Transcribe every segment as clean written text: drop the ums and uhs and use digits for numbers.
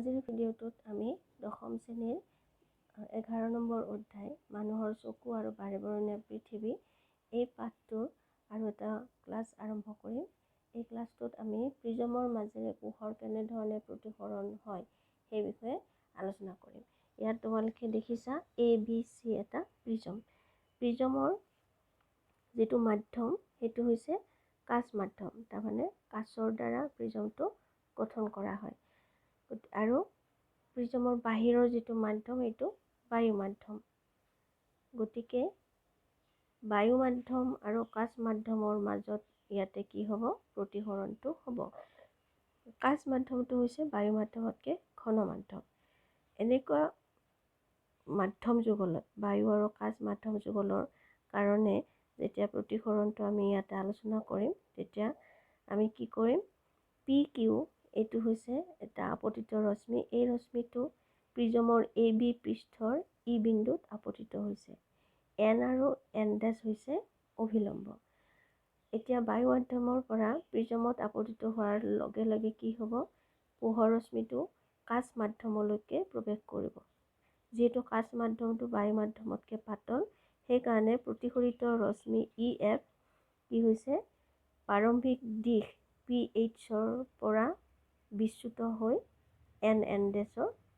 আজিৰ ভিডিঅ'টোত আমি দশম শ্ৰেণীৰ 11 নম্বৰ অধ্যায় মানুহৰ চকু আৰু বাৰেবৰণীয়া পৃথিৱী এই পাঠটোৰ আৰু এটা ক্লাছ আৰম্ভ কৰিম। এই ক্লাছটোত আমি প্ৰিজমৰ মাজেৰে পোহৰ কেনেধৰণে প্ৰতিসৰণ হয় সেই বিষয়ে আলোচনা কৰিম। ইয়াত তোমালোকে দেখিছা ABC এটা প্ৰিজম। প্ৰিজমৰ যিটো মাধ্যম সেইটো হৈছে কাঁচ মাধ্যম, তাৰমানে কাঁচৰ দ্বাৰা প্ৰিজমটো গঠন কৰা হয়। আৰু প্ৰিজমৰ বাহিৰৰ যিটো মাধ্যম এইটো বায়ু মাধ্যম। গতিকে বায়ু মাধ্যম আৰু কাঁচ মাধ্যমৰ মাজত ইয়াতে কি হ'ব, প্ৰতিসৰণটো হ'ব। কাঁচ মাধ্যমটো হৈছে বায়ু মাধ্যমতকৈ ঘন মাধ্যম। এনেকুৱা মাধ্যম যুগলত বায়ু আৰু কাঁচ মাধ্যম যুগলৰ কাৰণে যেতিয়া প্ৰতিসৰণটো আমি ইয়াতে আলোচনা কৰিম, তেতিয়া আমি কি কৰিম, PQ এইটো হৈছে এটা আপতিত ৰশ্মি। এই ৰশ্মিটো প্ৰিজমৰ AB পৃষ্ঠৰ ই বিন্দুত আপতিত হৈছে। N আৰু N' হৈছে অভিলম্ব। এতিয়া বায়ু মাধ্যমৰ পৰা প্ৰিজমত আপতিত হোৱাৰ লগে লগে কি হ'ব, পোহৰ ৰশ্মিটো কাঁচ মাধ্যমলৈকে প্ৰৱেশ কৰিব। যিহেতু কাঁচ মাধ্যমটো বায়ু মাধ্যমতকৈ পাতল, সেইকাৰণে প্ৰতিসৰিত ৰশ্মি EF কি হৈছে, প্ৰাৰম্ভিক দিশ PHৰ পৰা বিচ্যুত হৈ N'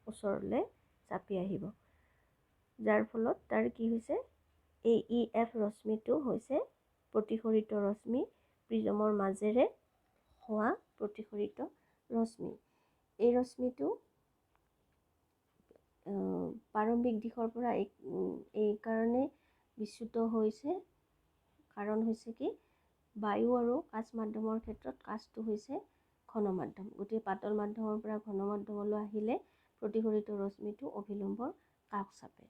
ওচৰলৈ চাপি আহিব। যাৰ ফলত তাৰ কি হৈছে, এই EF ৰশ্মিটো হৈছে প্ৰতিসৰিত ৰশ্মি, প্ৰিজমৰ মাজেৰে হোৱা প্ৰতিসৰিত ৰশ্মি। এই ৰশ্মিটো প্ৰাৰম্ভিক দিশৰ পৰা এই কাৰণে বিচ্যুত হৈছে, কাৰণ হৈছে কি, বায়ু আৰু কাঁচ মাধ্যমৰ ক্ষেত্ৰত কাঁচটো হৈছে ঘন মাধ্যম। গতিকে পাতল মাধ্যমৰ পৰা ঘন মাধ্যমলৈ আহিলে প্ৰতিসৰিত ৰশ্মিটো অভিলম্বৰ কাষ চাপে।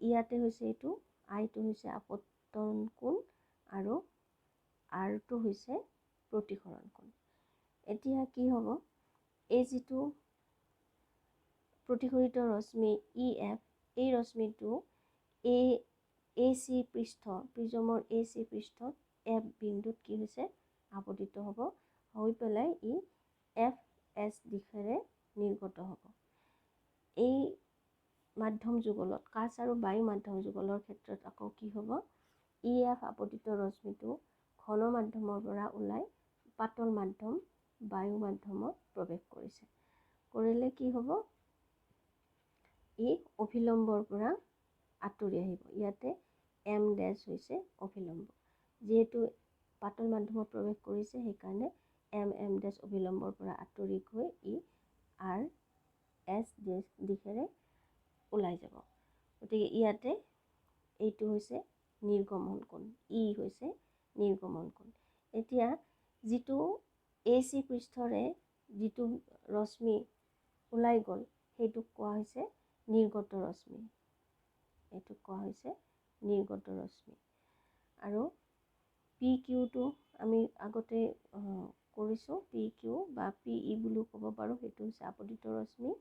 ইয়াতে হৈছে এইটো আইটো হৈছে আপতন কোণ আৰু আৰটো হৈছে প্ৰতিসৰণ কোণ। এতিয়া কি হ'ব, এই যিটো প্ৰতিসৰিত ৰশ্মি EF, এই ৰশ্মিটো AC পৃষ্ঠ, প্ৰিজমৰ AC পৃষ্ঠত F বিন্দুত কি হৈছে, আপতিত হ'ব, হৈ পেলাই ই FS দিশেৰে নিৰ্গত হ'ব। এই মাধ্যম যুগলত কাঁচ আৰু বায়ু মাধ্যম যুগলৰ ক্ষেত্ৰত আকৌ কি হ'ব, EF আপতিত ৰশ্মিটো ঘন মাধ্যমৰ পৰা ওলাই পাতল মাধ্যম বায়ু মাধ্যমত প্ৰৱেশ কৰিছে। কৰিলে কি হ'ব, ই অভিলম্বৰ পৰা আঁতৰি আহিব। ইয়াতে M' হৈছে অভিলম্ব। যিহেতু পাতল মাধ্যমত প্ৰৱেশ কৰিছে, সেইকাৰণে M' অভিলম্বৰ পৰা আঁতৰি গৈ ই RS দিশেৰে ওলাই যাব। গতিকে ইয়াতে এইটো হৈছে নিৰ্গমন কোণ, ই হৈছে নিৰ্গমন কোণ। এতিয়া যিটো AC পৃষ্ঠৰে যিটো ৰশ্মি ওলাই গ'ল, সেইটোক কোৱা হৈছে নিৰ্গত ৰশ্মি। এইটোক কোৱা হৈছে নিৰ্গত ৰশ্মি। আৰু PQটো আমি আগতে কৰিছোঁ, PQ বা PE বুলিও ক'ব পাৰোঁ, সেইটো হৈছে আপতিত ৰশ্মি।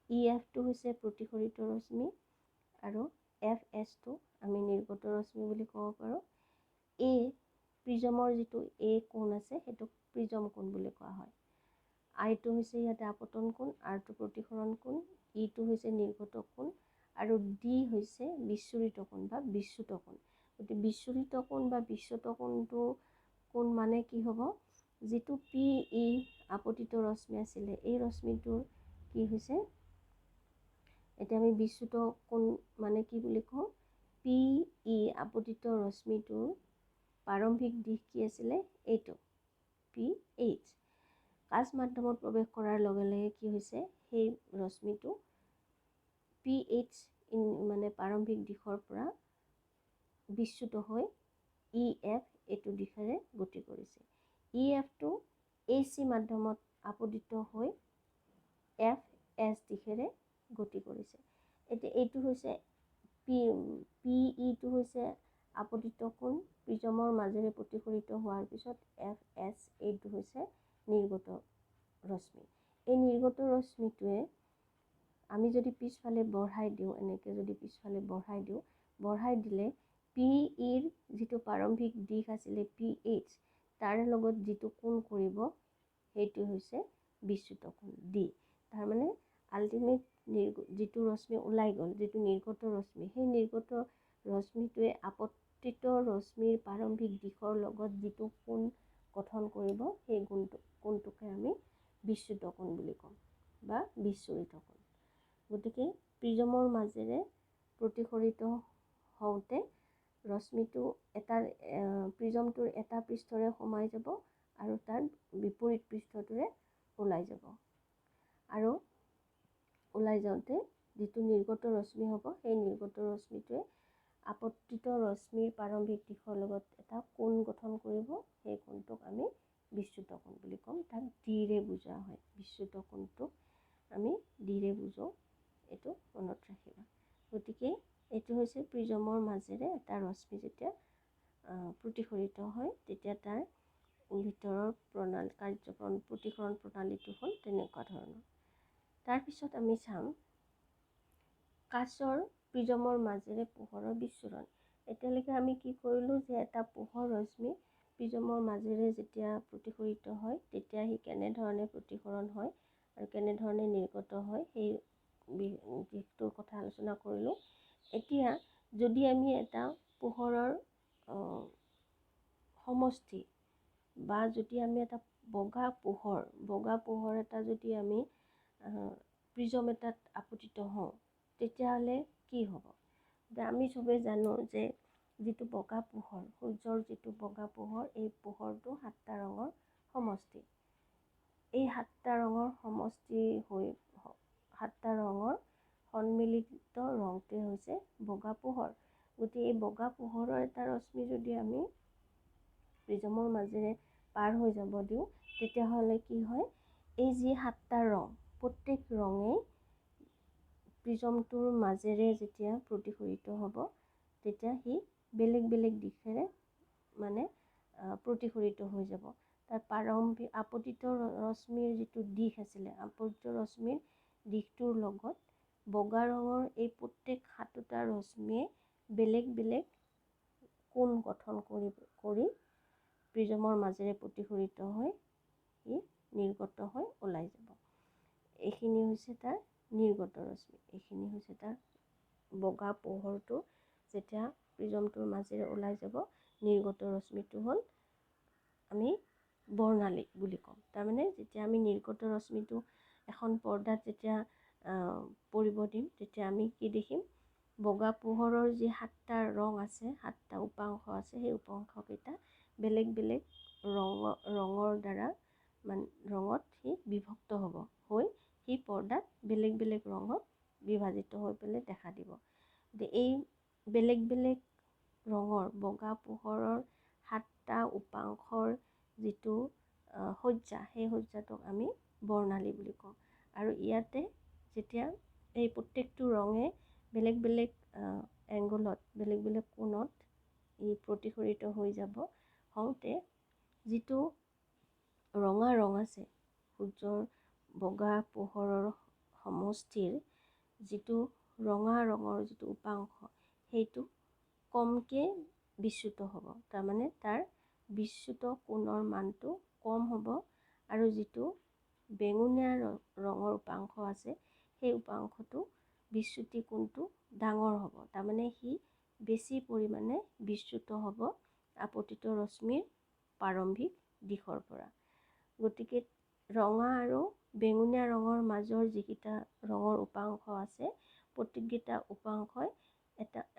EFটো হৈছে প্ৰতিসৰিত ৰশ্মি আৰু FSটো আমি নিৰ্গত ৰশ্মি বুলি ক'ব পাৰোঁ। প্ৰিজমৰ যিটো A কোণ আছে, সেইটোক প্ৰিজম কোণ বুলি কোৱা হয়। আইটো হৈছে ইয়াতে আপতন কোণ, আৰটো প্ৰতিসৰণ কোণ, ইটো হৈছে নিৰ্গত কোণ আৰু D হৈছে বিচ্ছুৰিত কোণ বা বিচ্যুত কোণ। গতিকে বিচ্ছুৰিত কোণ বা বিচ্যুত কোণটো কোণ মানে কি হ'ব, যিটো PE আপতিত ৰশ্মি আছিলে, এই ৰশ্মিটোৰ কি হৈছে, এতিয়া আমি বিচ্যুত কোণ মানে কি বুলি কওঁ, PE আপতিত ৰশ্মিটোৰ প্ৰাৰম্ভিক দিশ কি আছিলে, এইটো PH। কাঁচ মাধ্যমত প্ৰৱেশ কৰাৰ লগে লগে কি হৈছে, সেই ৰশ্মিটো PH মানে প্ৰাৰম্ভিক দিশৰ পৰা বিচ্যুত হৈ EF এইটো দিশেৰে গতি কৰিছে। EFটো AC মাধ্যমত আপতিত হৈ FS দিশেৰে গতি কৰিছে। এতিয়া এইটো হৈছে PEটো হৈছে আপতিত কোণ, প্ৰিজমৰ মাজেৰে প্ৰতিসৰিত হোৱাৰ পিছত FS এইটো হৈছে নিৰ্গত ৰশ্মি। এই নিৰ্গত ৰশ্মিটোৱে আমি যদি পিছফালে বঢ়াই দিওঁ, এনেকৈ যদি পিছফালে বঢ়াই দিলে PEৰ যিটো প্ৰাৰম্ভিক দিশ আছিলে PH, তাৰ লগত যিটো কোণ কৰিব সেইটো হৈছে বিচ্যুত কোণ D। তাৰমানে আল্টিমেট যিটো ৰশ্মি ওলাই গ'ল, যিটো নিৰ্গত ৰশ্মি, সেই নিৰ্গত ৰশ্মিটোৱে আপতিত ৰশ্মিৰ প্ৰাৰম্ভিক দিশৰ লগত যিটো কোণ গঠন কৰিব, সেই কোণটোকে আমি বিচ্যুত কোণ বুলি ক'ম বা বিচ্ছুৰিত কোণ। গতিকে প্ৰিজমৰ মাজেৰে প্ৰতিফলিত হওঁতে ৰশ্মিটো প্ৰিজমটোৰ এটা পৃষ্ঠৰে সোমাই যাব আৰু তাৰ বিপৰীত পৃষ্ঠটোৰে ওলাই যাব। আৰু ওলাই যাওঁতে যিটো নিৰ্গত ৰশ্মি হ'ব, সেই নিৰ্গত ৰশ্মিটোৱে আপতিত ৰশ্মিৰ প্ৰাৰম্ভিক দিশৰ লগত এটা কোণ গঠন কৰিব। সেই কোণটোক আমি বিচ্যুত কোণ বুলি ক'ম। তাক ডিৰে বুজোৱা হয়। বিচ্যুত কোণটোক আমি ডিৰে বুজাওঁ, এইটো মনত ৰাখিবা। গতিকে এইটো হৈছে প্ৰিজমৰ মাজেৰে এটা ৰশ্মি যেতিয়া প্ৰতিফলিত হয়, তেতিয়া তাৰ ভিতৰৰ প্ৰতিসৰণ প্ৰণালীটো হ'ল তেনেকুৱা ধৰণৰ। তাৰপিছত আমি চাম কাঁচৰ প্ৰিজমৰ মাজেৰে পোহৰৰ বিচ্ছুৰণ। এতিয়ালৈকে আমি কি কৰিলোঁ যে এটা পোহৰ ৰশ্মি প্ৰিজমৰ মাজেৰে যেতিয়া প্ৰতিফলিত হয়, তেতিয়া সি কেনেধৰণে প্ৰতিসৰণ হয় আৰু কেনেধৰণে নিৰ্গত হয়, সেই দিশটোৰ কথা আলোচনা কৰিলোঁ। এতিয়া যদি আমি এটা পোহৰৰ সমষ্টি বা যদি আমি এটা বগা পোহৰ এটা যদি আমি প্ৰিজম এটাত আপতিত হওঁ, তেতিয়াহ'লে কি হ'ব? আমি চবেই জানো যে যিটো বগা পোহৰ, সূৰ্যৰ যিটো বগা পোহৰ, এই পোহৰটো 7টা ৰঙৰ সমষ্টি। এই 7টা ৰঙৰ সমষ্টি হৈ 7টা ৰঙৰ সন্মিলিত ৰংটোৱে হৈছে বগা পোহৰ। গতিকে এই বগা পোহৰৰ এটা ৰশ্মি যদি আমি প্ৰিজমৰ মাজেৰে পাৰ হৈ যাব দিওঁ, তেতিয়াহ'লে কি হয়, এই যি 7টা ৰং, প্ৰত্যেক ৰঙেই প্ৰিজমটোৰ মাজেৰে যেতিয়া প্ৰতিফলিত হ'ব, তেতিয়া সি বেলেগ বেলেগ দিশেৰে মানে প্ৰতিফলিত হৈ যাব। তাৰ প্ৰাৰম্ভিক আপতিত ৰশ্মিৰ যিটো দিশ আছিলে, আপতিত ৰশ্মিৰ দিশটোৰ লগত বগা ৰঙৰ এই প্ৰত্যেক 7টা ৰশ্মিয়ে বেলেগ বেলেগ কোণ গঠন কৰি প্ৰিজমৰ মাজেৰে প্ৰতিফলিত হৈ ই নিৰ্গত হৈ ওলাই যাব। এইখিনি হৈছে তাৰ নিৰ্গত ৰশ্মি। এইখিনি হৈছে তাৰ বগা পোহৰটো যেতিয়া প্ৰিজমটোৰ মাজেৰে ওলাই যাব, নিৰ্গত ৰশ্মিটো হ'ল আমি বৰ্ণালী বুলি ক'ম। তাৰমানে যেতিয়া আমি নিৰ্গত ৰশ্মিটো এখন পৰ্দাত যেতিয়া পৰিব দিম, তেতিয়া আমি কি দেখিম? বগা পোহৰৰ যি 7টা ৰং আছে, 7টা উপাংশ আছে, সেই উপাংশকেইটা বেলেগ বেলেগ ৰঙৰ দ্বাৰা ৰঙত সি বিভক্ত হৈ সি পৰ্দাত বেলেগ বেলেগ ৰঙত বিভাজিত হৈ পেলাই দেখা দিব। এই বেলেগ বেলেগ ৰঙৰ বগা পোহৰৰ 7টা উপাংশৰ যিটো সজ্জা, সেই সজ্জাটোক আমি বৰ্ণালী বুলি কওঁ। আৰু ইয়াতে যেতিয়া এই প্ৰত্যেকটো ৰঙে বেলেগ বেলেগ এংগলত, বেলেগ বেলেগ কোণত ই প্ৰতিফলিত হৈ যাব হওঁতে, যিটো ৰঙা ৰং আছে, সূৰ্যৰ বগা পোহৰৰ সমষ্টিৰ যিটো ৰঙা ৰঙৰ যিটো উপাংশ, সেইটো কমকৈ বিচ্যুত হ'ব। তাৰমানে তাৰ বিচ্যুত কোণৰ মানটো কম হ'ব। আৰু যিটো বেঙুনীয়া ৰঙৰ উপাংশ আছে, সেই উপাংশটো বিচ্যুতি কোণটো ডাঙৰ হ'ব। তাৰমানে সি বেছি পৰিমাণে বিচ্যুত হ'ব আপতিত ৰশ্মিৰ প্ৰাৰম্ভিক দিশৰ পৰা। গতিকে ৰঙা আৰু বেঙুনীয়া ৰঙৰ মাজৰ যিকেইটা ৰঙৰ উপাংশ আছে, প্ৰত্যেককেইটা উপাংশই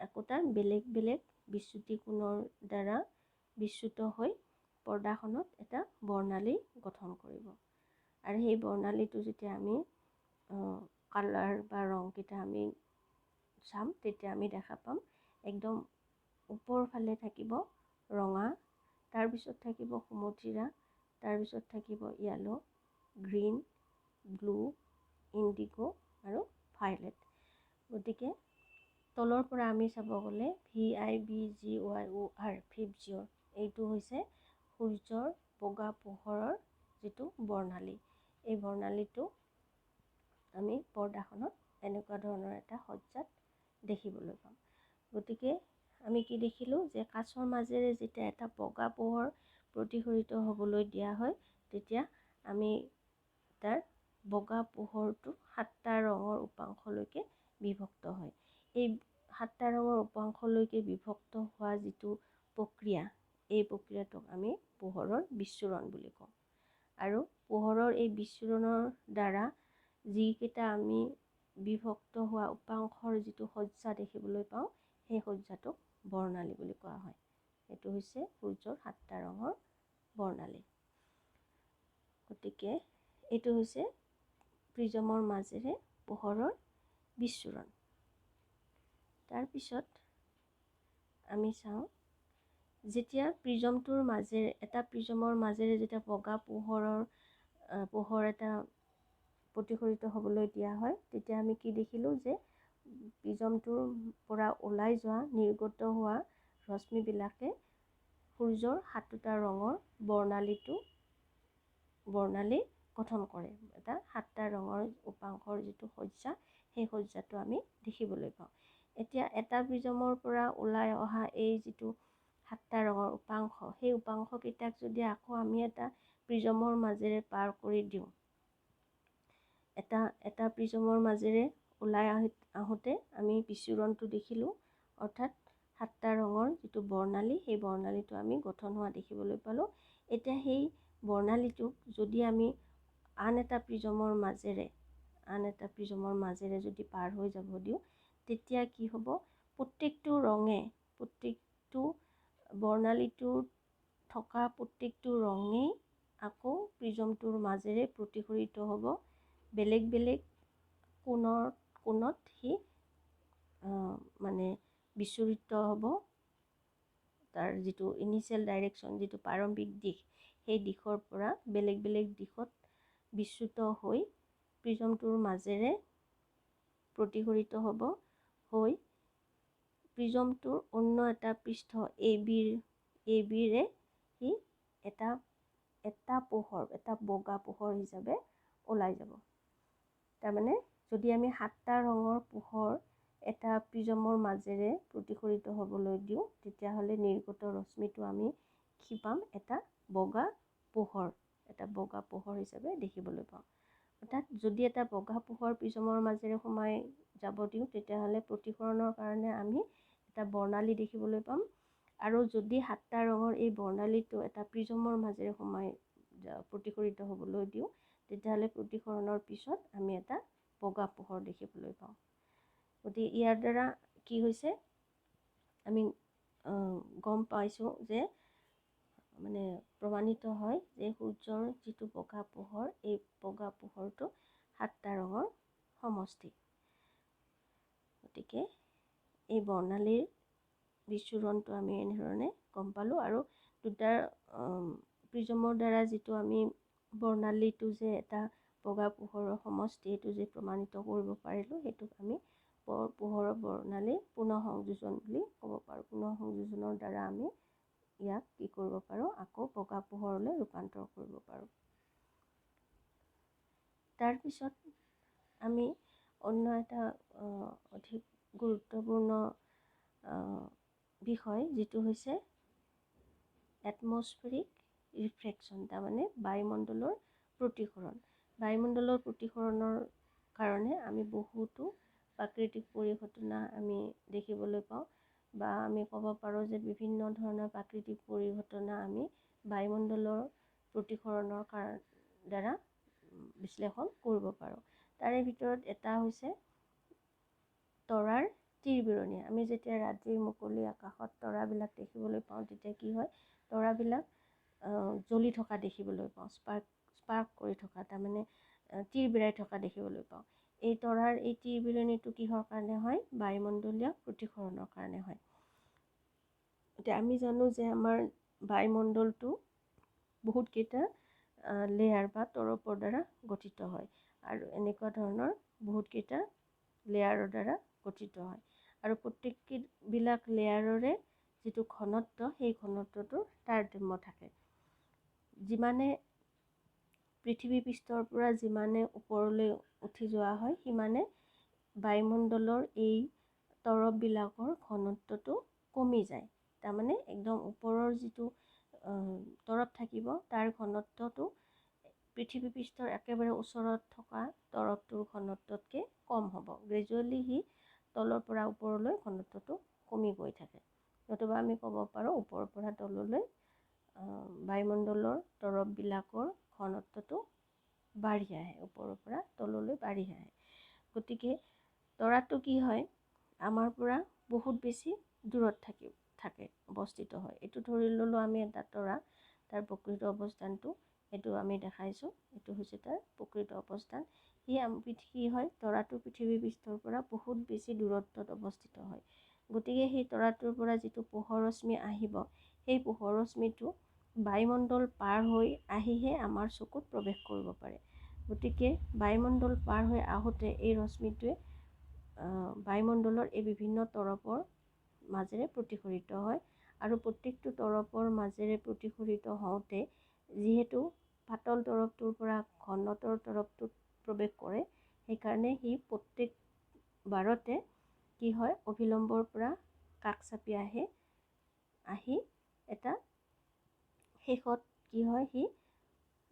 একোটা বেলেগ বেলেগ বিচ্যুতি কোণৰ দ্বাৰা বিচ্যুত হৈ পৰ্দাখনত এটা বৰ্ণালী গঠন কৰিব। আৰু সেই বৰ্ণালীটো যেতিয়া আমি কালাৰ বা ৰংকেইটা আমি চাম, তেতিয়া আমি দেখা পাম একদম ওপৰ ফালে থাকিব ৰঙা, তাৰপিছত থাকিব সুমথিৰা, তাৰপিছত থাকিব য়েলো, গ্ৰীণ, ব্লু, ইণ্ডিগ' আৰু ভায়লেট। গতিকে তলৰ পৰা আমি চাব গ'লে VIBGYOR, ভিবজিঅ'ৰ, এইটো হৈছে সূৰ্যৰ বগা পোহৰৰ যিটো বৰ্ণালী। এই বৰ্ণালীটো আমি পৰ্দাখনত এনেকুৱা ধৰণৰ এটা সজ্জাত দেখিবলৈ পাম। গতিকে আমি কি দেখিলোঁ যে কাঁচৰ মাজেৰে যেতিয়া এটা বগা পোহৰ প্ৰতিফলিত হ'বলৈ দিয়া হয়, তেতিয়া আমি তাৰ বগা পোহৰটো 7টা ৰং, উপাংশলৈকে বিভক্ত হয়। এই 7টা ৰঙৰ উপাংশলৈকে বিভক্ত হোৱা যিটো প্ৰক্ৰিয়া, এই প্ৰক্ৰিয়াটোক আমি পোহৰৰ বিচ্ছুৰণ বুলি কওঁ। আৰু পোহৰৰ এই বিচ্ছুৰণৰ দ্বাৰা যিকেইটা আমি বিভক্ত হোৱা উপাংশৰ যিটো সজ্জা দেখিবলৈ পাওঁ, সেই সজ্জাটোক বৰ্ণালী বুলি কোৱা হয়। এইটো হৈছে সূৰ্যৰ 7টা ৰঙৰ বৰ্ণালী। গতিকে এইটো হৈছে প্ৰিজমৰ মাজেৰে পোহৰৰ বিচ্ছুৰণ। তাৰপিছত আমি চাওঁ, যেতিয়া প্ৰিজমটোৰ মাজেৰে এটা প্ৰিজমৰ মাজেৰে যেতিয়া বগা পোহৰ এটা প্ৰতিফলিত হ'বলৈ দিয়া হয়, তেতিয়া আমি কি দেখিলোঁ যে প্ৰিজমটোৰ পৰা ওলাই যোৱা নিৰ্গত হোৱা ৰশ্মিবিলাকে সূৰ্যৰ 7টা ৰঙৰ বৰ্ণালী গঠন কৰে। এটা 7টা ৰঙৰ উপাংশৰ যিটো সজ্জা, সেই সজ্জাটো আমি দেখিবলৈ পাওঁ। এতিয়া এটা প্ৰিজমৰ পৰা ওলাই অহা এই যিটো 7টা ৰঙৰ উপাংশ, সেই উপাংশকেইটাক যদি আকৌ আমি এটা প্ৰিজমৰ মাজেৰে পাৰ কৰি দিওঁ, এটা প্ৰিজমৰ মাজেৰে ওলাই আহোঁতে আমি বিচ্ছুৰণটো দেখিলোঁ, অৰ্থাৎ 7টা ৰঙৰ যিটো বৰ্ণালী, সেই বৰ্ণালীটো আমি গঠন হোৱা দেখিবলৈ পালোঁ। এতিয়া সেই বৰ্ণালীটোক যদি আমি আন এটা প্ৰিজমৰ মাজেৰে যদি পাৰ হৈ যাব দিওঁ, তেতিয়া কি হ'ব, প্ৰত্যেকটো বৰ্ণালীটোত থকা প্ৰত্যেকটো ৰঙেই আকৌ প্ৰিজমটোৰ মাজেৰে প্ৰতিফলিত হ'ব। বেলেগ বেলেগ কোণত সি মানে বিচ্ছুৰিত হ'ব। তাৰ যিটো ইনিচিয়েল ডাইৰেকশ্যন, যিটো প্ৰাৰম্ভিক দিশ, সেই দিশৰ পৰা বেলেগ বেলেগ দিশত বিচ্যুত হৈ প্ৰিজমটোৰ মাজেৰে প্ৰতিফলিত হ'ব, হৈ প্ৰিজমটোৰ অন্য এটা পৃষ্ঠ ABৰে সি এটা বগা পোহৰ হিচাপে ওলাই যাব। তাৰমানে যদি আমি 7টা ৰঙৰ পোহৰ এটা প্ৰিজমৰ মাজেৰে প্ৰতিফলিত হ'বলৈ দিওঁ, তেতিয়াহ'লে নিৰ্গত ৰশ্মিটো আমি কি পাম, এটা বগা পোহৰ হিচাপে দেখিবলৈ পাওঁ। অৰ্থাৎ যদি এটা বগা পোহৰ প্ৰিজমৰ মাজেৰে সোমাই যাব দিওঁ, তেতিয়াহ'লে প্ৰতিফলনৰ কাৰণে আমি এটা বৰ্ণালী দেখিবলৈ পাম। আৰু যদি 7টা ৰঙৰ এই বৰ্ণালীটো এটা প্ৰিজমৰ মাজেৰে প্ৰতিফলিত হ'বলৈ দিওঁ, তেতিয়াহ'লে প্ৰতিফলনৰ পিছত আমি এটা বগা পোহৰ দেখিবলৈ পাওঁ। গতিকে ইয়াৰ দ্বাৰা কি হৈছে, আমি গম পাইছোঁ যে মানে প্ৰমাণিত হয় যে সূৰ্যৰ যিটো বগা পোহৰ, এই বগা পোহৰটো 7টা ৰঙৰ সমষ্টি। গতিকে এই বৰ্ণালীৰ বিচ্ছুৰণটো আমি এনেধৰণে গম পালোঁ। আৰু দুটা প্ৰিজমৰ দ্বাৰা যিটো আমি বৰ্ণালীটো যে এটা বগা পোহৰৰ সমষ্টি, এইটো যে প্ৰমাণিত কৰিব পাৰিলোঁ, সেইটোক আমি পোহৰৰ বৰ্ণালীৰ পুনঃ সংযোজন বুলি ক'ব পাৰোঁ। পুনঃ সংযোজনৰ দ্বাৰা আমি ইয়াক কি কৰিব পাৰোঁ, আকৌ বগা পোহৰলৈ ৰূপান্তৰ কৰিব পাৰোঁ। তাৰপিছত আমি অন্য এটা অধিক গুৰুত্বপূৰ্ণ বিষয়, যিটো হৈছে এটমস্ফেৰিক ৰিফ্ৰেকশ্যন, তাৰমানে বায়ুমণ্ডলৰ প্ৰতিসৰণ। বায়ুমণ্ডলৰ প্ৰতিসৰণৰ কাৰণে আমি বহুতো প্ৰাকৃতিক পৰিঘটনা আমি দেখিবলৈ পাওঁ, বা আমি ক'ব পাৰোঁ যে বিভিন্ন ধৰণৰ প্ৰাকৃতিক পৰিঘটনা আমি বায়ুমণ্ডলৰ প্ৰতিসৰণৰ দ্বাৰা বিশ্লেষণ কৰিব পাৰোঁ। তাৰে ভিতৰত এটা হৈছে তৰাৰ তিৰবিৰণি। আমি যেতিয়া ৰাতিৰ মুকলি আকাশত তৰাবিলাক দেখিবলৈ পাওঁ, তেতিয়া কি হয়, তৰাবিলাক জ্বলি থকা দেখিবলৈ পাওঁ, স্পাৰ্ক কৰি থকা, তাৰমানে তিৰবিৰাই থকা দেখিবলৈ পাওঁ। এই তৰাৰ এই তিৰবিৰণিটো কিহৰ কাৰণে হয়, বায়ুমণ্ডলীয় প্ৰতিসৰণৰ কাৰণে হয়। এতিয়া আমি জানো যে আমাৰ বায়ুমণ্ডলটো বহুতকেইটা লেয়াৰ বা তৰপৰ দ্বাৰা গঠিত হয়, আৰু এনেকুৱা ধৰণৰ বহুতকেইটা লেয়াৰৰ দ্বাৰা গঠিত হয়। আৰু প্ৰত্যেকবিলাক লেয়াৰৰে যিটো ঘনত্ব, সেই ঘনত্বটোৰ তাৰতম্য থাকে। যিমানে পৃথিৱী পৃষ্ঠৰ পৰা যিমানে ওপৰলৈ উঠি যোৱা হয়, সিমানে বায়ুমণ্ডলৰ এই তৰপবিলাকৰ ঘনত্বটো কমি যায়। তাৰমানে একদম ওপৰৰ যিটো তৰপ থাকিব, তাৰ ঘনত্বটো পৃথিৱী পৃষ্ঠৰ একেবাৰে ওচৰত থকা তৰপটোৰ ঘনত্বতকৈ কম হ'ব। গ্ৰেজুৱেলি সি তলৰ পৰা ওপৰলৈ ঘনত্বটো কমি গৈ থাকে। নতুবা আমি ক'ব পাৰোঁ ওপৰৰ পৰা তললৈ বায়ুমণ্ডলৰ তৰপবিলাকৰ ঘনত্বটো বাঢ়ি আহে, ওপৰৰ পৰা তললৈ বাঢ়ি আহে। গতিকে তৰাটো কি হয়, আমাৰ পৰা বহুত বেছি দূৰত থাকে অৱস্থিত হয়। এইটো ধৰি ল'লোঁ আমি এটা তৰা, তাৰ প্ৰকৃত অৱস্থানটো এইটো আমি দেখাইছোঁ, এইটো হৈছে তাৰ প্ৰকৃত অৱস্থান। কি হয়, তৰাটো পৃথিৱী পৃষ্ঠৰ পৰা বহুত বেছি দূৰত্বত অৱস্থিত হয়। গতিকে সেই তৰাটোৰ পৰা যিটো পোহৰ ৰশ্মি আহিব, সেই পোহৰ ৰশ্মিটো বায়ুমণ্ডল পাৰ হৈ আহিহে আমাৰ চকুত প্ৰৱেশ কৰিব পাৰে। গতিকে বায়ুমণ্ডল পাৰ হৈ আহোঁতে এই ৰশ্মিটোৱে বায়ুমণ্ডলৰ এই বিভিন্ন তৰপৰ মাজেৰে প্ৰতিফলিত হয়, আৰু প্ৰত্যেকটো তৰপৰ মাজেৰে প্ৰতিফলিত হওঁতে যিহেতু পাতল তৰপটোৰ পৰা ঘনতৰ তৰপটোত প্ৰৱেশ কৰে, সেইকাৰণে সি প্ৰত্যেকবাৰতে কি হয়, অভিলম্বৰ পৰা কাষ চাপি আহি এটা শেষত কি হয়, সি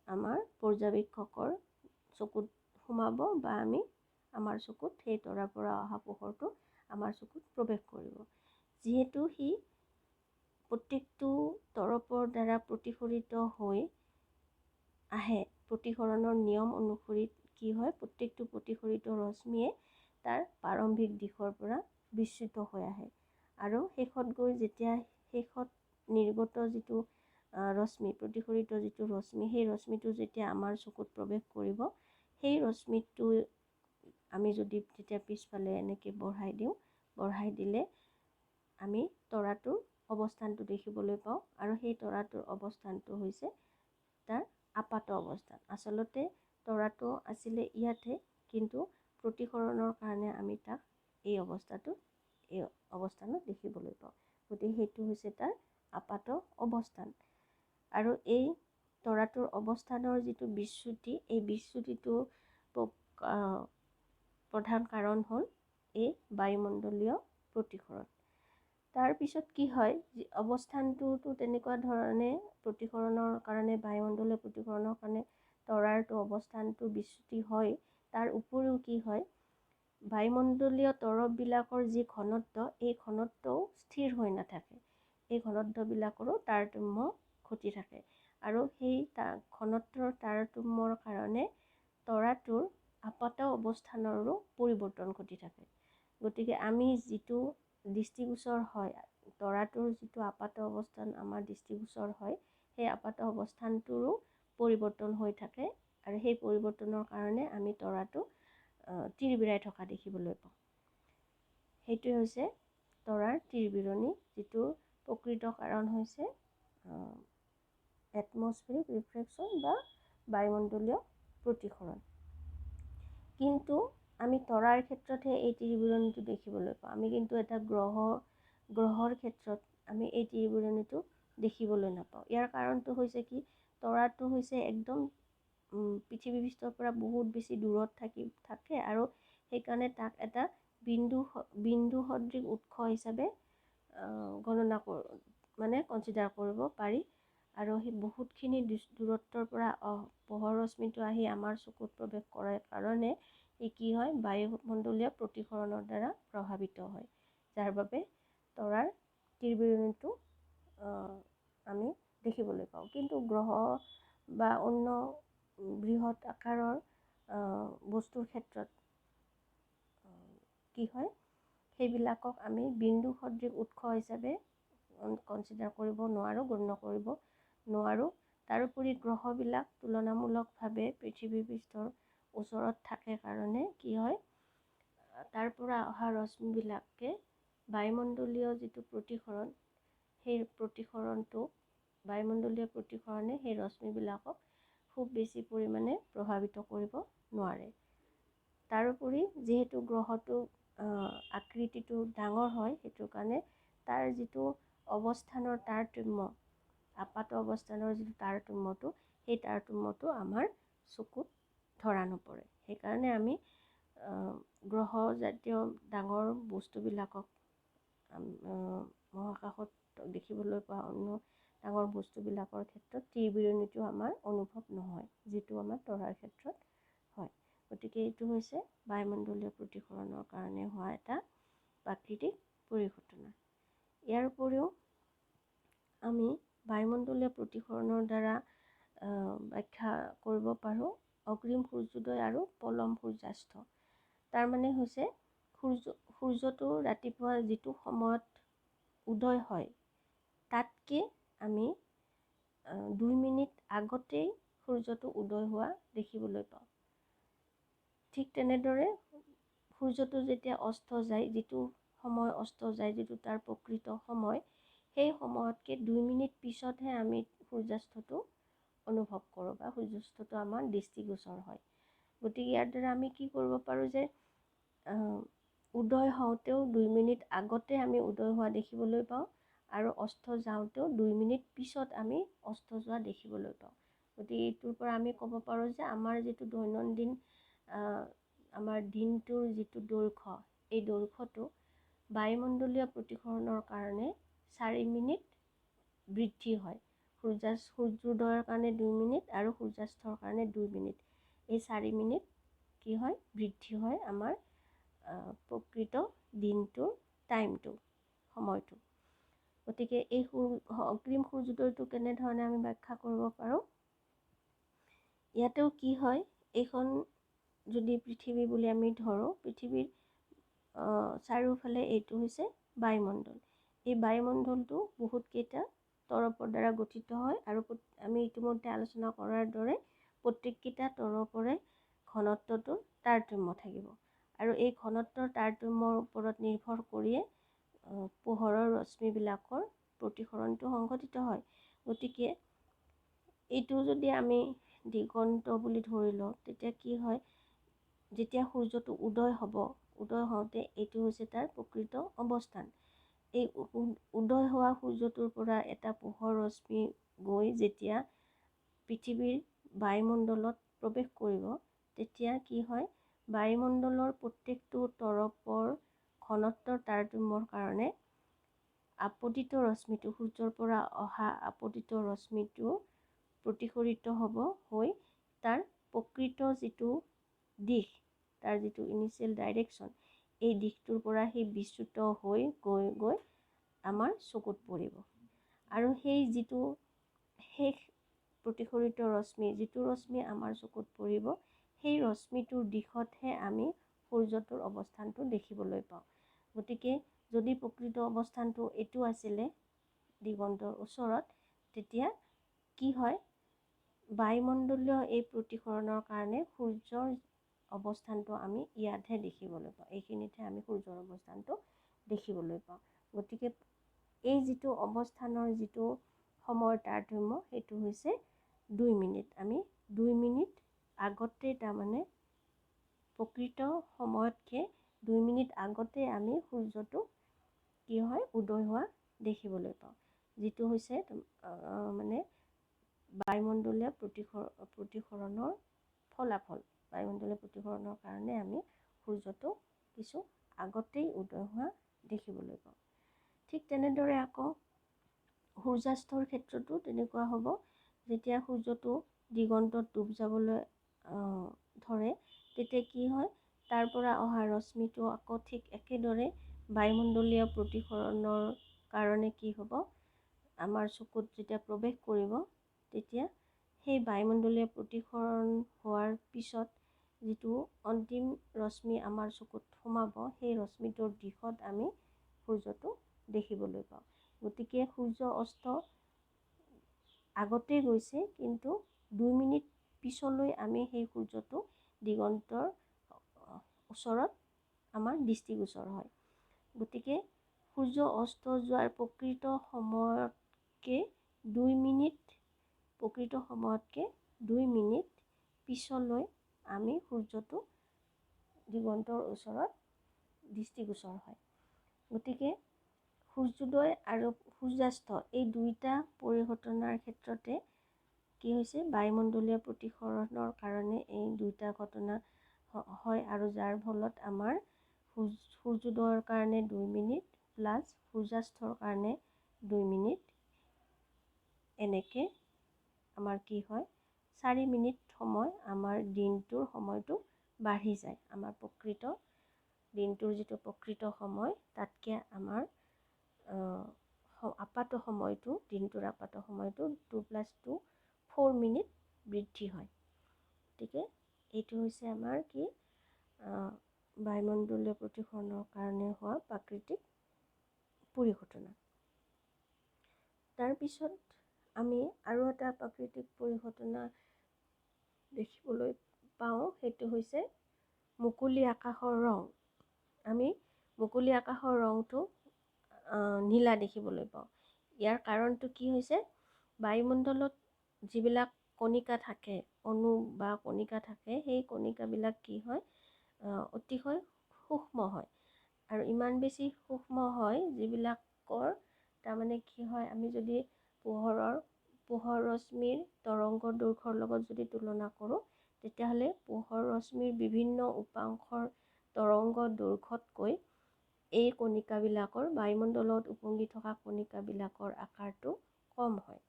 আমাৰ পৰ্যবেক্ষকৰ চকুত সোমাব, বা আমাৰ চকুত সেই তৰাৰ পৰা অহা পোহৰটো আমাৰ চকুত প্ৰৱেশ কৰিব। যিহেতু সি প্ৰত্যেকটো তৰপৰ দ্বাৰা প্ৰতিফলিত হৈ আহে, প্ৰতিসৰণৰ নিয়ম অনুসৰি কি হয়, প্ৰত্যেকটো প্ৰতিফলিত ৰশ্মিয়ে তাৰ প্ৰাৰম্ভিক দিশৰ পৰা বিচ্যুত হৈ আহে, আৰু শেষত গৈ যেতিয়া শেষত নিৰ্গত যিটো ৰশ্মি, প্ৰতিফলিত যিটো ৰশ্মি, সেই ৰশ্মিটো যেতিয়া আমাৰ চকুত প্ৰৱেশ কৰিব, সেই ৰশ্মিটো আমি যদি তেতিয়া পিছফালে এনেকৈ বঢ়াই দিলে আমি তৰাটোৰ অৱস্থানটো দেখিবলৈ পাওঁ, আৰু সেই তৰাটোৰ অৱস্থানটো হৈছে তাৰ আপাত অৱস্থান। আচলতে তৰাটো আছিলে ইয়াতে, কিন্তু প্ৰতিসৰণৰ কাৰণে আমি তাক এই অৱস্থানত দেখিবলৈ পাওঁ। গতিকে সেইটো হৈছে তাৰ আপাত অৱস্থান। আৰু এই তৰাটোৰ অৱস্থানৰ যিটো বিচ্যুতি, এই বিচ্যুতিটো প্ৰধান কাৰণ হ'ল এই বায়ুমণ্ডলীয় প্ৰতিসৰণ। তাৰপিছত কি হয়, অৱস্থানটোতো তেনেকুৱা ধৰণে প্ৰতিসৰণৰ কাৰণে, বায়ুমণ্ডলীয় প্ৰতিসৰণৰ কাৰণে তৰাৰটো অৱস্থানটো বিচ্যুতি হয়। তাৰ উপৰিও কি হয়, বায়ুমণ্ডলীয় তৰপবিলাকৰ যি ঘনত্ব, এই ঘনত্বও স্থিৰ হৈ নাথাকে। এই ঘনত্ববিলাকৰো তাৰতম্য ঘটি থাকে, আৰু সেই ঘনত্বৰ তাৰতম্যৰ কাৰণে তৰাটোৰ আপাত অৱস্থানৰো পৰিৱৰ্তন ঘটি থাকে। গতিকে আমি যিটো দৃষ্টিগোচৰ হয়, তৰাটোৰ যিটো আপাত অৱস্থান আমাৰ দৃষ্টিগোচৰ হয়, সেই আপাত অৱস্থানটোৰো পৰিৱৰ্তন হৈ থাকে, আৰু সেই পৰিৱৰ্তনৰ কাৰণে আমি তৰাটো তিৰবিৰাই থকা দেখিবলৈ পাওঁ। সেইটোৱে হৈছে তৰাৰ তিৰবিৰণি, যিটোৰ প্ৰকৃত কাৰণ হৈছে এটমস্ফেৰিক ৰিফ্ৰেকশ্যন বা বায়ুমণ্ডলীয় প্ৰতিসৰণ। কিন্তু আমি তৰাৰ ক্ষেত্ৰতহে এই তিৰবিৰণিটো দেখিবলৈ পাওঁ। আমি কিন্তু এটা গ্ৰহৰ ক্ষেত্ৰত আমি এই তিৰবিৰণিটো দেখিবলৈ নাপাওঁ। ইয়াৰ কাৰণটো হৈছে কি, তৰাটো হৈছে একদম পৃথিৱী পৃষ্ঠৰ পৰা বহুত বেছি দূৰত থাকে, আৰু সেইকাৰণে তাক এটা বিন্দু সদৃশ উৎস হিচাপে কনচিডাৰ কৰিব পাৰি। আৰু সেই বহুতখিনি দূৰত্বৰ পৰা পোহৰ ৰশ্মিটো আহি আমাৰ চকুত প্ৰৱেশ কৰাৰ কাৰণে ই কি হয়, বায়ুমণ্ডলীয় প্ৰতিসৰণৰ দ্বাৰা প্ৰভাৱিত হয়, যাৰ বাবে তৰাৰ তিৰবিৰণিটো আমি দেখিবলৈ পাওঁ। কিন্তু গ্ৰহ বা অন্য বৃহৎ আকাৰৰ বস্তুৰ ক্ষেত্ৰত কি হয়, সেইবিলাকক আমি বিন্দু সদৃশ উৎস হিচাপে কনচিডাৰ কৰিব নোৱাৰোঁ, গণ্য কৰিব নোৱাৰোঁ। তাৰোপৰি গ্ৰহবিলাক তুলনামূলকভাৱে পৃথিৱী পৃষ্ঠৰ ওচৰত থাকে কাৰণে কি হয়, তাৰ পৰা অহা ৰশ্মিবিলাকে বায়ুমণ্ডলীয় যিটো প্ৰতিসৰণ, সেই বায়ুমণ্ডলীয় প্ৰতিসৰণে সেই ৰশ্মিবিলাকক খুব বেছি পৰিমাণে প্ৰভাৱিত কৰিব নোৱাৰে। তাৰোপৰি যিহেতু গ্ৰহটো আকৃতিটো ডাঙৰ হয়, সেইটো কাৰণে তাৰ যিটো অৱস্থানৰ তাৰতম্য, আপাত অৱস্থানৰ যিটো তাৰতম্যটো, সেই তাৰতম্যটো আমাৰ চকুত ধৰা নপৰে। সেইকাৰণে আমি গ্ৰহজাতীয় ডাঙৰ বস্তুবিলাকক মহাকাশত দেখিবলৈ পোৱা অন্য ডাঙৰ বস্তুবিলাকৰ ক্ষেত্ৰত ত্ৰিবিৰণীটো আমাৰ অনুভৱ নহয়, যিটো আমাৰ তৰাৰ ক্ষেত্ৰত হয়। গতিকে এইটো হৈছে বায়ুমণ্ডলীয় প্ৰতিসৰণৰ কাৰণে হোৱা এটা প্ৰাকৃতিক পৰিঘটনা। ইয়াৰ উপৰিও আমি বায়ুমণ্ডলীয় প্ৰতিসৰণৰ দ্বাৰা ব্যাখ্যা কৰিব পাৰোঁ অগ্ৰিম সূৰ্যোদয় আৰু পলম সূৰ্যাস্ত। তাৰমানে হৈছে সূৰ্যটো ৰাতিপুৱা যিটো সময়ত উদয় হয় তাতকৈ আমি 2 মিনিট আগতেই সূৰ্যটো উদয় হোৱা দেখিবলৈ পাওঁ। ঠিক তেনেদৰে সূৰ্যটো যেতিয়া অস্ত যায়, যিটো সময় অস্ত যায়, যিটো তাৰ প্ৰকৃত সময়, সেই সময়তকৈ 2 মিনিট পিছতহে আমি সূৰ্যাস্তটো অনুভৱ কৰোঁ বা সূৰ্যাস্তটো আমাৰ দৃষ্টিগোচৰ হয়। গতিকে ইয়াৰ দ্বাৰা আমি কি কৰিব পাৰোঁ যে উদয় হওঁতেও 2 মিনিট আগতে আমি উদয় হোৱা দেখিবলৈ পাওঁ আৰু অস্ত যাওঁতেও 2 মিনিট পিছত আমি অস্ত যোৱা দেখিবলৈ পাওঁ। গতিকে এইটোৰ পৰা আমি ক'ব পাৰোঁ যে আমাৰ যিটো দৈনন্দিন আমাৰ দিনটোৰ যিটো দৈৰ্ঘ্য, এই দৈৰ্ঘ্যটো বায়ুমণ্ডলীয় প্ৰতিসৰণৰ কাৰণে 4 মিনিট বৃদ্ধি হয়। সূৰ্যোদয়ৰ কাৰণে 2 মিনিট আৰু সূৰ্যাস্তৰ কাৰণে 2 মিনিট, এই 4 মিনিট কি হয় বৃদ্ধি হয় আমাৰ প্ৰকৃত দিনটোৰ টাইমটো, সময়টো। গতিকে এই অগ্ৰিম সূৰ্যোদয়টো কেনেধৰণে আমি ব্যাখ্যা কৰিব পাৰোঁ, ইয়াতেও কি হয়, এইখন যদি পৃথিৱী বুলি আমি ধৰোঁ, পৃথিৱীৰ চাৰিওফালে এইটো হৈছে বায়ুমণ্ডল। এই বায়ুমণ্ডলটো বহুতকেইটা তৰপৰ দ্বাৰা গঠিত হয় আৰু আমি ইতিমধ্যে আলোচনা কৰাৰ দৰে প্ৰত্যেককেইটা তৰপৰে ঘনত্বটোৰ তাৰতম্য থাকিব আৰু এই ঘনত্বৰ তাৰতম্যৰ ওপৰত নিৰ্ভৰ কৰিয়ে পোহৰৰ ৰশ্মিবিলাকৰ প্ৰতিসৰণটো সংঘটিত হয়। গতিকে এইটো যদি আমি দিগন্ত বুলি ধৰি লওঁ, তেতিয়া কি হয়, যেতিয়া সূৰ্যটো উদয় হ'ব, উদয় হওঁতে এইটো হৈছে তাৰ প্ৰকৃত অৱস্থান। এই উদয় হোৱা সূৰ্যটোৰ পৰা এটা পোহৰ ৰশ্মি গৈ যেতিয়া পৃথিৱীৰ বায়ুমণ্ডলত প্ৰৱেশ কৰিব, তেতিয়া কি হয়, বায়ুমণ্ডলৰ প্ৰত্যেকটো তৰপৰ ঘনত্বৰ তাৰতম্যৰ কাৰণে আপতিত ৰশ্মিটো, সূৰ্যৰ পৰা অহা আপতিত ৰশ্মিটো প্ৰতিফলিত হ'ব হৈ তাৰ প্ৰকৃত যিটো দিশ, তাৰ যিটো ইনিচিয়েল ডাইৰেকশ্যন, এই দিশটোৰ পৰা সেই বিচ্যুত হৈ গৈ গৈ আমাৰ চকুত পৰিব আৰু সেই যিটো শেষ প্ৰতিফলিত ৰশ্মি, যিটো ৰশ্মি আমাৰ চকুত পৰিব, সেই ৰশ্মিটোৰ দিশতহে আমি সূৰ্যটোৰ অৱস্থানটো দেখিবলৈ পাওঁ। গতিকে যদি প্ৰকৃত অৱস্থানটো এইটো আছিলে দিগন্তৰ ওচৰত, তেতিয়া কি হয়, বায়ুমণ্ডলীয় এই প্ৰতিসৰণৰ কাৰণে সূৰ্যৰ অৱস্থানটো আমি ইয়াতহে দেখিবলৈ পাওঁ, এইখিনিতহে আমি সূৰ্যৰ অৱস্থানটো দেখিবলৈ পাওঁ। গতিকে এই যিটো অৱস্থানৰ যিটো সময়ৰ তাৰতম্য, সেইটো হৈছে 2 মিনিট। আমি 2 মিনিট আগতে, তাৰমানে প্ৰকৃত সময়তকৈ 2 মিনিট আগতে আমি সূৰ্যটো কি হয় উদয় হোৱা দেখিবলৈ পাওঁ, যিটো হৈছে মানে বায়ুমণ্ডলীয় প্ৰতিসৰণৰ ফলাফল। বায়ুমণ্ডলীয় প্ৰতিসৰণৰ কাৰণে আমি সূৰ্যটো কিছু আগতেই উদয় হোৱা দেখিবলৈ পাওঁ। ঠিক তেনেদৰে আকৌ সূৰ্যাস্তৰ ক্ষেত্ৰতো তেনেকুৱা হ'ব। যেতিয়া সূৰ্যটো দিগন্তত ডুব যাবলৈ ধৰে, তেতিয়া কি হয়, তাৰ পৰা অহা ৰশ্মিটো আকৌ ঠিক একেদৰে বায়ুমণ্ডলীয় প্ৰতিসৰণৰ কাৰণে কি হ'ব, আমাৰ চকুত যেতিয়া প্ৰৱেশ কৰিব, তেতিয়া সেই বায়ুমণ্ডলীয় প্ৰতিসৰণ হোৱাৰ পিছত যিটো অন্তিম ৰশ্মি আমাৰ চকুত সোমাব, সেই ৰশ্মিটোৰ দিশত আমি সূৰ্যটো দেখিবলৈ পাওঁ। গতিকে সূৰ্য অস্ত আগতে গৈছে, কিন্তু 2 মিনিট পিছলৈ আমি সেই সূৰ্যটো দিগন্তৰ ওচৰত আমাৰ দৃষ্টিগোচৰ হয়। গতিকে সূৰ্য অস্ত যোৱাৰ প্ৰকৃত সময়তকৈ 2 মিনিট পিছলৈ আমি সূৰ্যটো দিগন্তৰ ওচৰত দৃষ্টিগোচৰ হয়। গতিকে সূৰ্যোদয় আৰু সূৰ্যাস্ত এই দুইটা পৰিঘটনাৰ ক্ষেত্ৰতে কি হৈছে, বায়ুমণ্ডলীয় প্ৰতিসৰণৰ কাৰণে এই দুইটা ঘটনা হয় আৰু যাৰ ফলত আমাৰ সূৰ্যোদয়ৰ কাৰণে 2 মিনিট প্লাছ সূৰ্যাস্তৰ কাৰণে 2 মিনিট এনেকৈ আমাৰ কি হয় 4 মিনিট সময় আমাৰ দিনটোৰ সময়টো বাঢ়ি যায়। আমাৰ প্ৰকৃত দিনটোৰ যিটো প্ৰকৃত সময় তাতকৈ আমাৰ আপাত সময়টো দিনটোৰ আপাত সময়টো 2 + 2 4 মিনিট বৃদ্ধি হয়। গতিকে এইটো হৈছে আমাৰ কি বায়ুমণ্ডলীয় প্ৰদূষণৰ কাৰণে হোৱা প্ৰাকৃতিক পৰিঘটনা। তাৰপিছত আমি আৰু এটা প্ৰাকৃতিক পৰিঘটনা দেখিবলৈ পাওঁ, সেইটো হৈছে মুকলি আকাশৰ ৰং। আমি মুকলি আকাশৰ ৰংটো নীলা দেখিবলৈ পাওঁ। ইয়াৰ কাৰণটো কি হৈছে, বায়ুমণ্ডলত যিবিলাক কণিকা থাকে, অণু বা কণিকা থাকে, সেই কণিকাবিলাক কি হয় অতিশয় সূক্ষ্ম হয়। আৰু ইমান বেছি সূক্ষ্ম হয় যিবিলাকৰ তাৰমানে কি হয়, আমি যদি পোহৰ ৰশ্মিৰ তৰংগ দৈৰ্ঘ্যৰ লগত যদি তুলনা কৰোঁ, তেতিয়াহ'লে পোহৰ ৰশ্মিৰ বিভিন্ন উপাংশৰ তৰংগ দৈৰ্ঘ্যতকৈ এই কণিকাবিলাকৰ বায়ুমণ্ডলত উপঙি থকা কণিকাবিলাকৰ আকাৰটো কম হয়।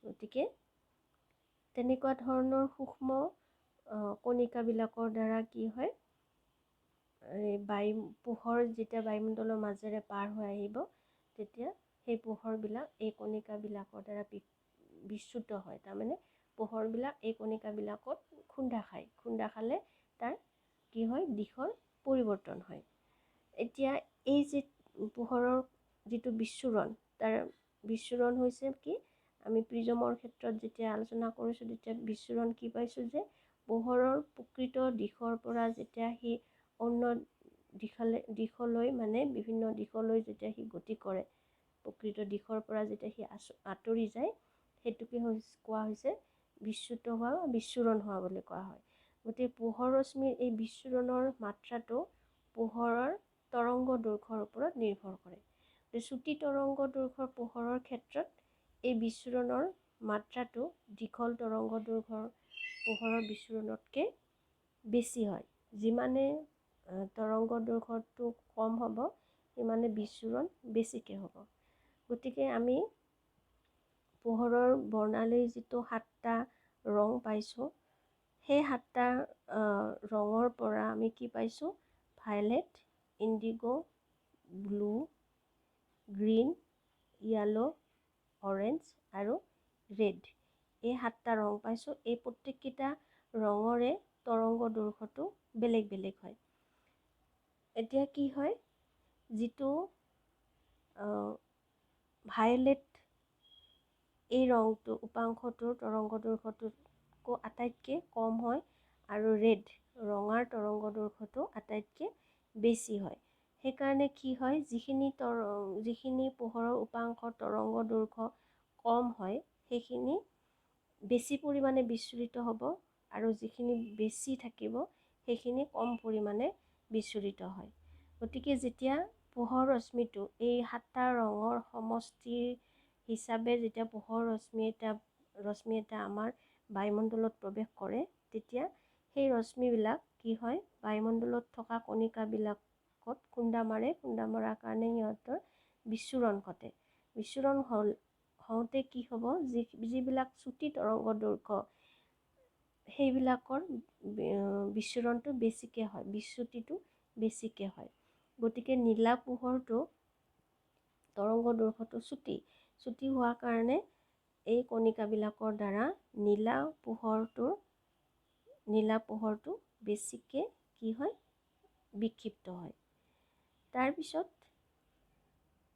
গতিকে তেনেকুৱা ধৰণৰ সূক্ষ্ম কণিকাবিলাকৰ দ্বাৰা কি হয়, পোহৰ যেতিয়া বায়ুমণ্ডলৰ মাজেৰে পাৰ হৈ আহিব, তেতিয়া সেই পোহৰবিলাক এই কণিকাবিলাকৰ দ্বাৰা বিচ্যুত হয়। তাৰমানে পোহৰবিলাক এই কণিকাবিলাকত খুন্দা খায়। খুন্দা খালে তাৰ কি হয়, দিশৰ পৰিৱৰ্তন হয়। এতিয়া এই যি পোহৰৰ যিটো বিচ্ছুৰণ, তাৰ বিচ্ছুৰণ হৈছে কি, আমি প্ৰিজমৰ ক্ষেত্ৰত যেতিয়া আলোচনা কৰিছোঁ তেতিয়া বিচ্ছুৰণ কি পাইছোঁ যে পোহৰৰ প্ৰকৃত দিশৰ পৰা যেতিয়া সি অন্য দিশলৈ মানে বিভিন্ন দিশলৈ যেতিয়া সি গতি কৰে, প্ৰকৃত দিশৰ পৰা যেতিয়া সি আঁতৰি যায়, সেইটোকে কোৱা হৈছে বিচ্যুত হোৱা বা বিচ্ছুৰণ হোৱা বুলি কোৱা হয়। গতিকে পোহৰ ৰশ্মিৰ এই বিচ্ছুৰণৰ মাত্ৰাটো পোহৰৰ তৰংগ দৈৰ্ঘ্যৰ ওপৰত নিৰ্ভৰ কৰে। চুটি তৰংগ দৈৰ্ঘ্যৰ পোহৰৰ ক্ষেত্ৰত এই বিচ্ছুৰণৰ মাত্ৰাটো দীঘল তৰংগ দৈৰ্ঘ্যৰ পোহৰৰ বিচ্ছুৰণতকৈ বেছি হয়। যিমানে তৰংগ দৈৰ্ঘ্যটো কম হ'ব, সিমানে বিচ্ছুৰণ বেছিকৈ হ'ব। গতিকে আমি পোহৰৰ বৰ্ণালীৰ যিটো 7টা ৰং পাইছোঁ, সেই 7টা ৰঙৰ পৰা আমি কি পাইছোঁ, violet, IndiGo, blue, green, yellow, orange আৰু ৰেড, এই 7টা ৰং পাইছোঁ। এই প্ৰত্যেককেইটা ৰঙৰে তৰংগ দৈৰ্ঘ্যটো বেলেগ বেলেগ হয়। এতিয়া কি হয়, যিটো ভায়লেট এই ৰংটো উপাংশটোৰ তৰংগ দৈৰ্ঘ্যটোতকৈ আটাইতকৈ কম হয়, আৰু ৰেড ৰঙাৰ তৰংগ দৈৰ্ঘ্যটো আটাইতকৈ বেছি হয়। সেইকাৰণে কি হয়, যিখিনি পোহৰৰ উপাংশৰ তৰংগ দৈৰ্ঘ্য কম হয়, সেইখিনি বেছি পৰিমাণে বিচ্ছুৰিত হ'ব, আৰু যিখিনি বেছি থাকিব সেইখিনি কম পৰিমাণে বিচ্ছুৰিত হয়। গতিকে যেতিয়া পোহৰ ৰশ্মিটো এই 7টা ৰঙৰ সমষ্টিৰ হিচাপে যেতিয়া পোহৰ ৰশ্মি এটা আমাৰ বায়ুমণ্ডলত প্ৰৱেশ কৰে, তেতিয়া সেই ৰশ্মিবিলাক কি হয়, বায়ুমণ্ডলত থকা কণিকাবিলাকত খুন্দা মাৰে। খুন্দা মৰাৰ কাৰণে সিহঁতৰ বিচ্ছুৰণ ঘটে। বিচ্ছুৰণ হওঁতে কি হ'ব, যিবিলাক চুটি তৰংগ দৈৰ্ঘ্য, সেইবিলাকৰ বিচ্ছুৰণটো বেছিকৈ হয়, বিচ্যুতিটো বেছিকৈ হয়। গতিকে নীলা পোহৰটো তৰংগ দৈৰ্ঘ্যটো চুটি হোৱাৰ কাৰণে এই কণিকাবিলাকৰ দ্বাৰা নীলা পোহৰটো বেছিকৈ কি হয়, বিক্ষিপ্ত হয়। তাৰপিছত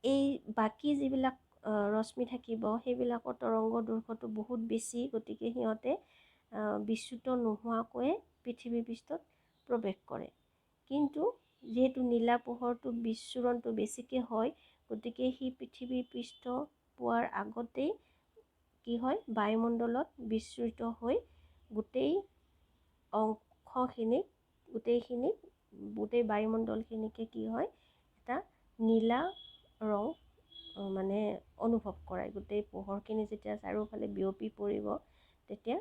এই বাকী যিবিলাক ৰশ্মি থাকিব, সেইবিলাকৰ তৰংগ দৈৰ্ঘ্যটো বহুত বেছি। গতিকে সিহঁতে বিচ্যুত নোহোৱাকৈয়ে পৃথিৱী পৃষ্ঠত প্ৰৱেশ কৰে। কিন্তু যিহেতু নীলা পোহৰটো বিচ্ছুৰণটো বেছিকৈ হয়, গতিকে সি পৃথিৱী পৃষ্ঠ পোৱাৰ আগতেই কি হয়, বায়ুমণ্ডলত বিচ্ছুৰিত হৈ গোটেই বায়ুমণ্ডলখিনিকে কি হয়, এটা নীলা ৰং মানে অনুভৱ কৰায়। গোটেই পোহৰখিনি যেতিয়া চাৰিওফালে বিয়পি পৰিব, তেতিয়া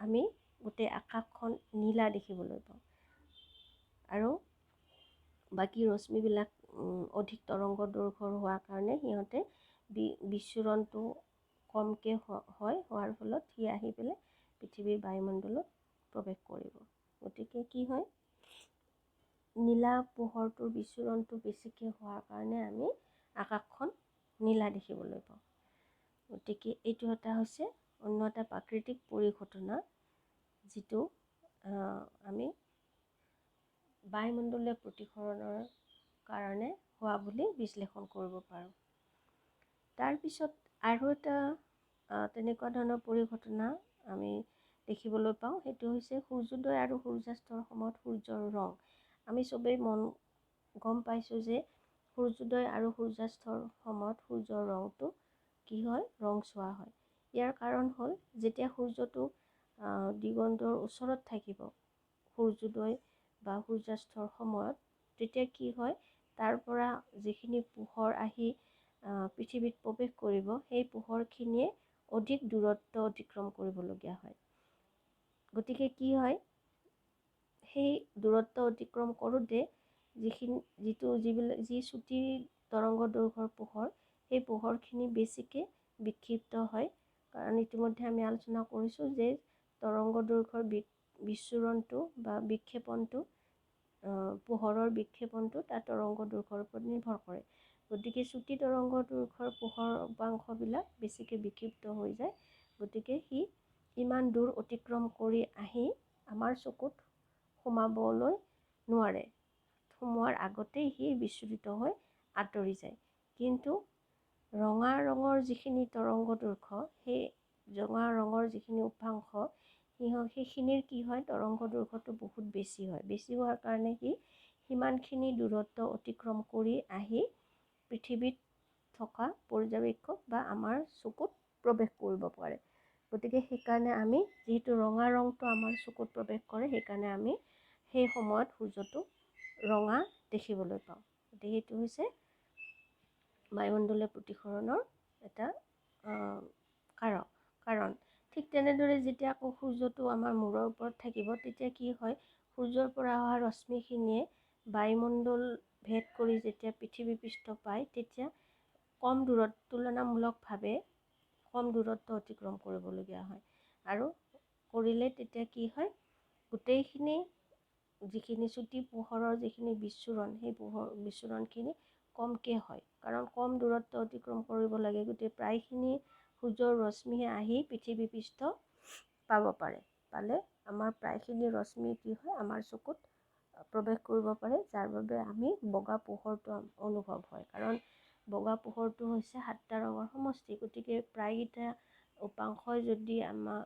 আমি গোটেই আকাশখন নীলা দেখিবলৈ পাওঁ। আৰু বাকী ৰশ্মিবিলাক অধিক তৰংগ দৈৰ্ঘ্যৰ হোৱাৰ কাৰণে সিহঁতে বিচ্ছুৰণটো কমকৈ হোৱাৰ ফলত সি আহি পেলাই পৃথিৱীৰ বায়ুমণ্ডলত প্ৰৱেশ কৰিব। গতিকে কি হয়, নীলা পোহৰটোৰ বিচৰণটো বেছিকৈ হোৱাৰ কাৰণে আমি আকাশখন নীলা দেখিবলৈ পাওঁ। গতিকে এইটো এটা হৈছে অন্য এটা প্ৰাকৃতিক পৰিঘটনা, যিটো আমি বায়ুমণ্ডলীয় প্ৰতিসৰণৰ কাৰণে হোৱা বুলি বিশ্লেষণ কৰিব পাৰোঁ। তাৰপিছত আৰু এটা তেনেকুৱা ধৰণৰ পৰিঘটনা আমি দেখিবলৈ পাওঁ, সেইটো হৈছে সূৰ্যোদয় আৰু সূৰ্যাস্তৰ সময়ত সূৰ্যৰ ৰং। আমি চবেই গম পাইছোঁ যে সূৰ্যোদয় আৰু সূৰ্যাস্তৰ সময়ত সূৰ্যৰ ৰংটো কি হয়, ৰংচোৱা হয়। ইয়াৰ কাৰণ হ'ল, যেতিয়া সূৰ্যটো দিগন্তৰ ওচৰত থাকিব সূৰ্যোদয় বা সূৰ্যাস্তৰ সময়ত, তেতিয়া কি হয়, তাৰ পৰা যিখিনি পোহৰ আহি পৃথিৱীত প্ৰৱেশ কৰিব, সেই পোহৰখিনিয়ে অধিক দূৰত্ব অতিক্ৰম কৰিবলগীয়া হয়। গতিকে কি হয়, সেই দূৰত্ব অতিক্ৰম কৰোঁতে যি চুটি তৰংগ দৈৰ্ঘ্যৰ পোহৰ, সেই পোহৰখিনি বেছিকৈ বিক্ষিপ্ত হয়। কাৰণ ইতিমধ্যে আমি আলোচনা কৰিছোঁ যে তৰংগ দৈৰ্ঘ্যৰ বিচ্ছুৰণটো বা বিক্ষেপণটো, পোহৰৰ বিক্ষেপণটো তাৰ তৰংগ দৈৰ্ঘ্যৰ ওপৰত নিৰ্ভৰ কৰে। গতিকে চুটি তৰংগ দৈৰ্ঘ্যৰ পোহৰ উপাংশবিলাক বেছিকৈ বিক্ষিপ্ত হৈ যায়। গতিকে সি ইমান দূৰ অতিক্ৰম কৰি আহি আমাৰ চকুত সোমাবলৈ নোৱাৰে। সোমোৱাৰ আগতেই সি বিচ্ছুৰিত হৈ আঁতৰি যায়। কিন্তু ৰঙা ৰঙৰ যিখিনি তৰংগ দৈৰ্ঘ্য, সেই ৰঙা ৰঙৰ যিখিনি উপাংশ, সেইখিনিৰ কি হয়, তৰংগ দৈৰ্ঘ্যটো বহুত বেছি হয়। বেছি হোৱাৰ কাৰণে সি সিমানখিনি দূৰত্ব অতিক্ৰম কৰি আহি পৃথিৱীত থকা পৰ্যবেক্ষক বা আমাৰ চকুত প্ৰৱেশ কৰিব পাৰে। গতিকে সেইকাৰণে আমি, যিহেতু ৰঙা ৰংটো আমাৰ চকুত প্ৰৱেশ কৰে, সেইকাৰণে আমি সেই সময়ত সূৰ্যটো ৰঙা দেখিবলৈ পাওঁ। গতিকে সেইটো হৈছে বায়ুমণ্ডলীয় প্ৰতিসৰণৰ এটা কাৰণ। ঠিক তেনেদৰে যেতিয়া আকৌ সূৰ্যটো আমাৰ মূৰৰ ওপৰত থাকিব, তেতিয়া কি হয়, সূৰ্যৰ পৰা অহা ৰশ্মিখিনিয়ে বায়ুমণ্ডল ভেদ কৰি যেতিয়া পৃথিৱী পৃষ্ঠ পায়, তেতিয়া তুলনামূলকভাৱে কম দূৰত্ব অতিক্ৰম কৰিবলগীয়া হয়। আৰু কৰিলে তেতিয়া কি হয়, গোটেইখিনি যিখিনি চুটি পোহৰৰ যিখিনি বিচ্ছুৰণ, সেই বিচ্ছুৰণখিনি কমকৈ হয়। কাৰণ কম দূৰত্ব অতিক্ৰম কৰিব লাগে, গতিকে প্ৰায়খিনি সূৰ্যৰ ৰশ্মিয়ে আহি পৃথিৱী পৃষ্ঠ পালে আমাৰ প্ৰায়খিনি ৰশ্মি কি হয়, আমাৰ চকুত প্ৰৱেশ কৰিব পাৰে, যাৰ বাবে আমি বগা পোহৰটো অনুভৱ হয়। কাৰণ বগা পোহৰটো হৈছে 7টা ৰঙৰ সমষ্টি। গতিকে প্ৰায়কেইটা উপাংশই যদি আমাৰ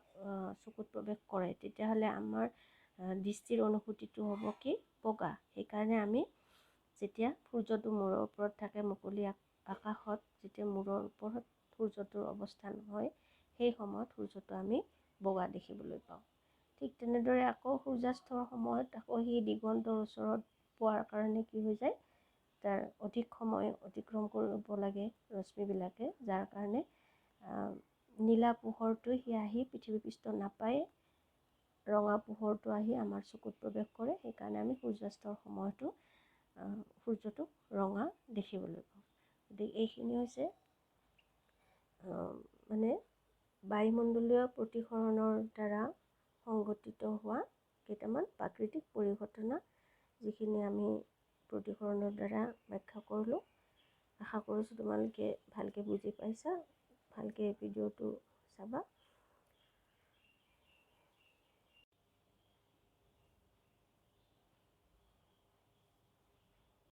চকুত প্ৰৱেশ কৰে, তেতিয়াহ'লে আমাৰ দৃষ্টিৰ অনুভূতিটো হ'ব কি, বগা। সেইকাৰণে আমি যেতিয়া সূৰ্যটো মূৰৰ ওপৰত থাকে, মুকলি আকাশত যেতিয়া মূৰৰ ওপৰত সূৰ্যটোৰ অৱস্থান হয়, সেই সময়ত সূৰ্যটো আমি বগা দেখিবলৈ পাওঁ। ঠিক তেনেদৰে আকৌ সূৰ্যাস্তৰ সময়ত আকৌ সি দিগন্তৰ ওচৰত পোৱাৰ কাৰণে কি হৈ যায়, তাৰ অধিক সময় অতিক্ৰম কৰিব লাগে ৰশ্মিবিলাকে, যাৰ কাৰণে নীলা পোহৰটো সি আহি পৃথিৱী পৃষ্ঠ নাপায়, ৰঙা পোহৰটো আহি আমাৰ চকুত প্ৰৱেশ কৰে। সেইকাৰণে আমি সূৰ্যাস্তৰ সময়তো সূৰ্যটোক ৰঙা দেখিবলৈ পাওঁ। গতিকে এইখিনি হৈছে বায়ুমণ্ডলীয় প্ৰতিসৰণৰ দ্বাৰা সংঘটিত হোৱা কেইটামান প্ৰাকৃতিক পৰিঘটনা, যিখিনি আমি প্ৰতিসৰণৰ দ্বাৰা ব্যাখ্যা কৰিলোঁ। আশা কৰিছোঁ তোমালোকে ভালকৈ বুজি পাইছা। ভালকৈ ভিডিঅ'টো চাবা।